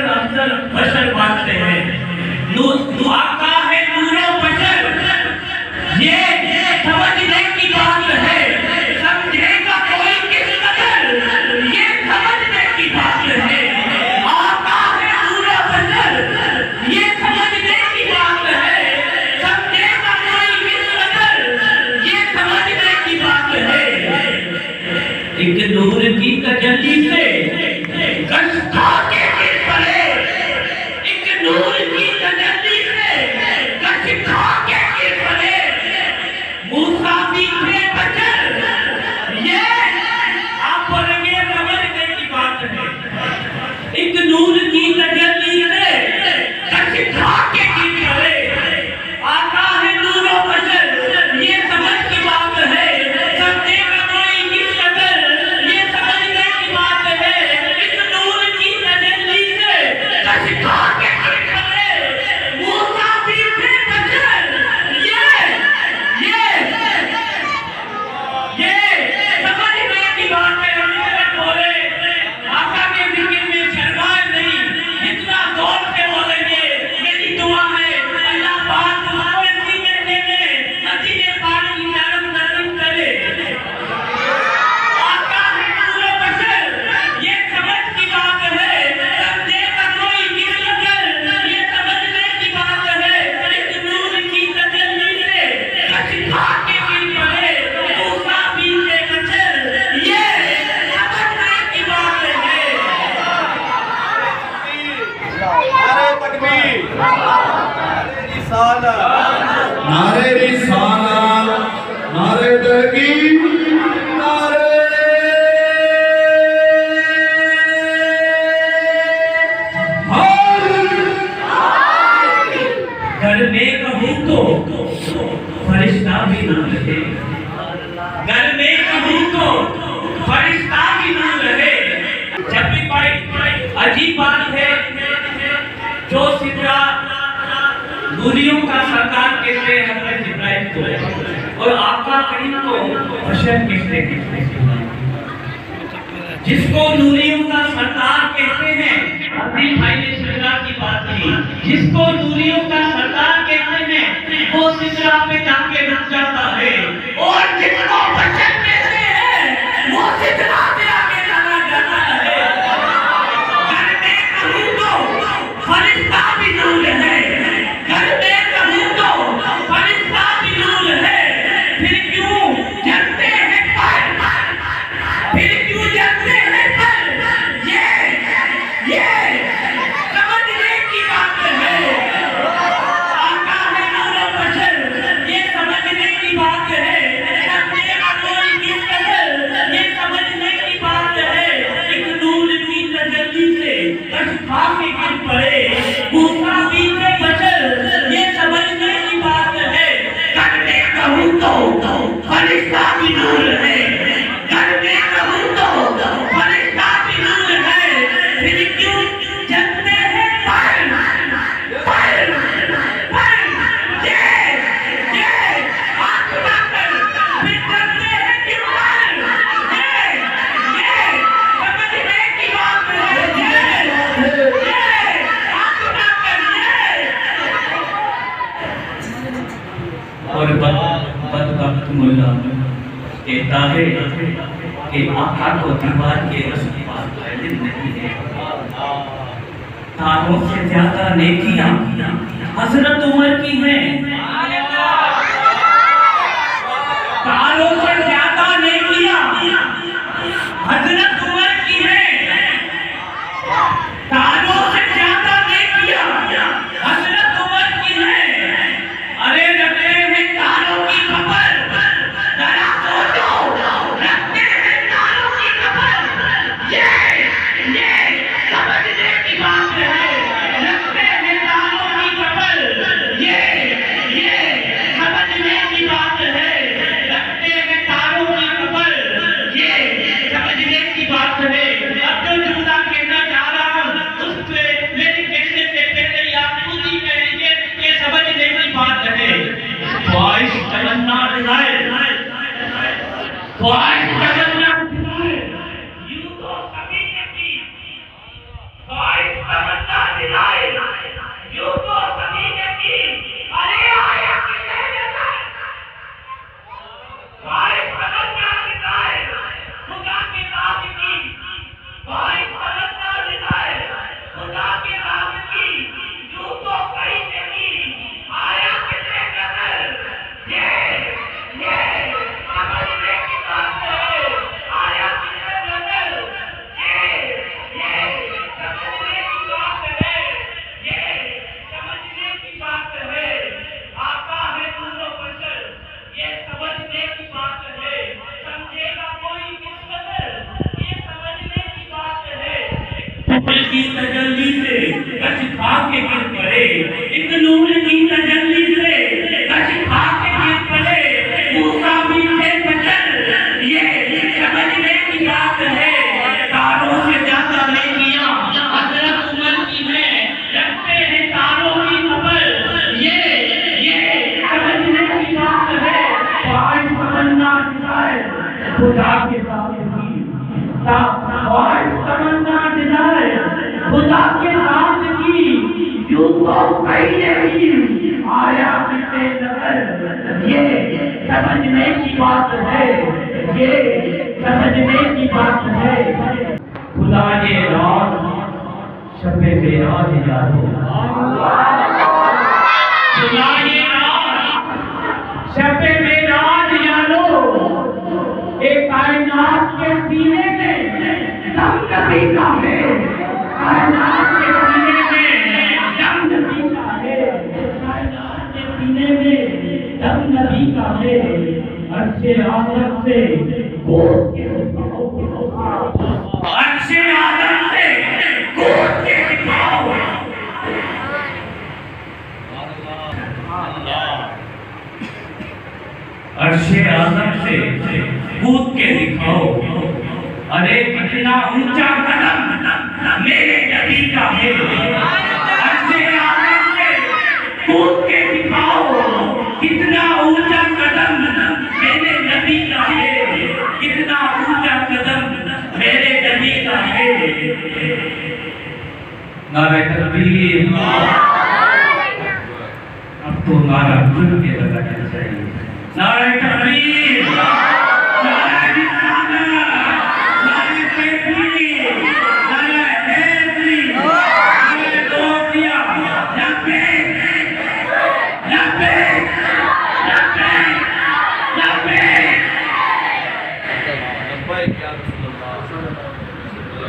अफजल अफजल बशर बांटते हैं। आका है नूरो बशर, ये समझने की बात है, समझेगा कोई किस कदर, ये समझने की बात है। आका है नूरो बशर, ये समझने की बात है, समझेगा कोई किस कदर, ये समझने की बात है। एक नूर की तजल्ली से कश खा के गिर पड़े, एक नूर की तजल्ली से कश खा के गिर पड़े। मूसा भी थे बचर, ये आप बोलेंगे समझने की बात है। एक नूर की तजल्ली से कश खा के गिर पड़े। आका है नूरो बशर, ये समझ की बात है, समझेगा कोई किस कदर, ये समझने की बात है। इस नूर की तजल्ली से कश खा के गिर पड़े। मूसा भी थे बशर, ये समझने की बात है। हम बोले आका के जिक्र में शर्माए नहीं, जितना जोर से बोलेंगे मेरी दुआ है अल्लाह पाक हमें सीने देंगे, मदीने पाक की जानब नसीब करे। आका है नूरो बशर, ये समझ की बात है, समझेगा कोई किस कदर, ये समझने की बात है। इस नूर की तजल्ली से कश खा के गिर पड़े। मूसा भी थे बशर, ये समझने की बात है। नारे तकबीर, नारे रिसालत, नारे रिसालत, नारे तहकीक, नारे घर में कहूँ तो फरिश्ता भी ना रहे, घर में कहूँ तो फरिश्ता भी ना रहे। जब भी कोई अजीब बात है, जो सिदरा नूरियों का सरकार कहते हैं हज़रत जिब्राइल को, और आका करीम को बशर कहते हैं। जिसको नूरियों का सरदार कहते हैं, अभी भाई ने सिदरा की बात की, जिसको नूरियों का सरदार कहते हैं वो सिदरा पे जाके रुक जाता है, और जिसको बशर कहते हैं वो सिदरा से आगे चला जाता है। घर में कहूँ तो फरिश्ता भी नूर है, घर में कहूँ तो फरिश्ता भी नूर है। फिर क्यों जलते हैं पर, फिर क्यों जलते हैं पर, ये समझने की बात है। आका है नूरो बशर, ये समझने की बात है, समझेगा कोई किस कदर, ये समझने की बात है। एक नूर की तजल्ली से कश खा के गिर पड़े। मूसा भी थे बशर, ये समझने की बात है। घर में कहूँ तो फरिश्ता भी नूर है, घर में कहूँ तो फरिश्ता भी नूर है। फिर क्यों जलते हैं पर, ये आँख उठाकर फिर जलते हैं क्यों पर, ये समझने की बात है। ये आँख उठाकर और बदबख्त मुल्ला कहता है कि आका को दीवार के रस्म पास इल्म नहीं है। तारों से ज्यादा नेकियां हजरत उमर की हैं, तारों से ज्यादा नेकियां हजरत उमर की हैं, तारों से ज्यादा नेकियां हजरत उमर की हैं। अरे रखते हैं तारों की खबर, जरा सोचो, रखते हैं तारों की खबर, ये समझने की बात है। रखते हैं तारों की खबर, ये की तजल्ली से कच खा के गिर पड़े, एक नूर की तजल्ली से कच खा के गिर पड़े, मूसा मीठे बचन, ये समझने की बात है। तारों से ज्यादा नेकियां हजरत उमर की है, रखते हैं तारों की खबर, ये समझने की बात है। ख्वाहिश तमन्ना जाए खुदा के साथ की, ख्वाहिश तमन्ना जाए खुदा के साथ की, यूं तो कहीं नहीं आया किसे नजर, ये समझने की बात है, ये समझने की बात है। खुदा ये रात शब-ए मेराज यारो, खुदा ये रात शब-ए मेराज यारो, एक कायनात के सीने में दम नबी का है, कायनात के सीने में दम नबी का है, कायनात के सीने में दम नबी का है। अर्शे आदम से गोद के दिखाओ, अर्शे आदम से गोद के दिखाओ, अर्शे आदम से कूद के दिखाओ। अरे कितना ऊंचा कदम मेरे नबी का है, अर्शे आदम से कूद के दिखाओ, कितना ऊंचा कदम मेरे नबी का है, कितना ऊंचा कदम मेरे नबी का है। नारे तकबीर, अब तो नारा खुल के लगाना चाहिए। नारे तकबीर।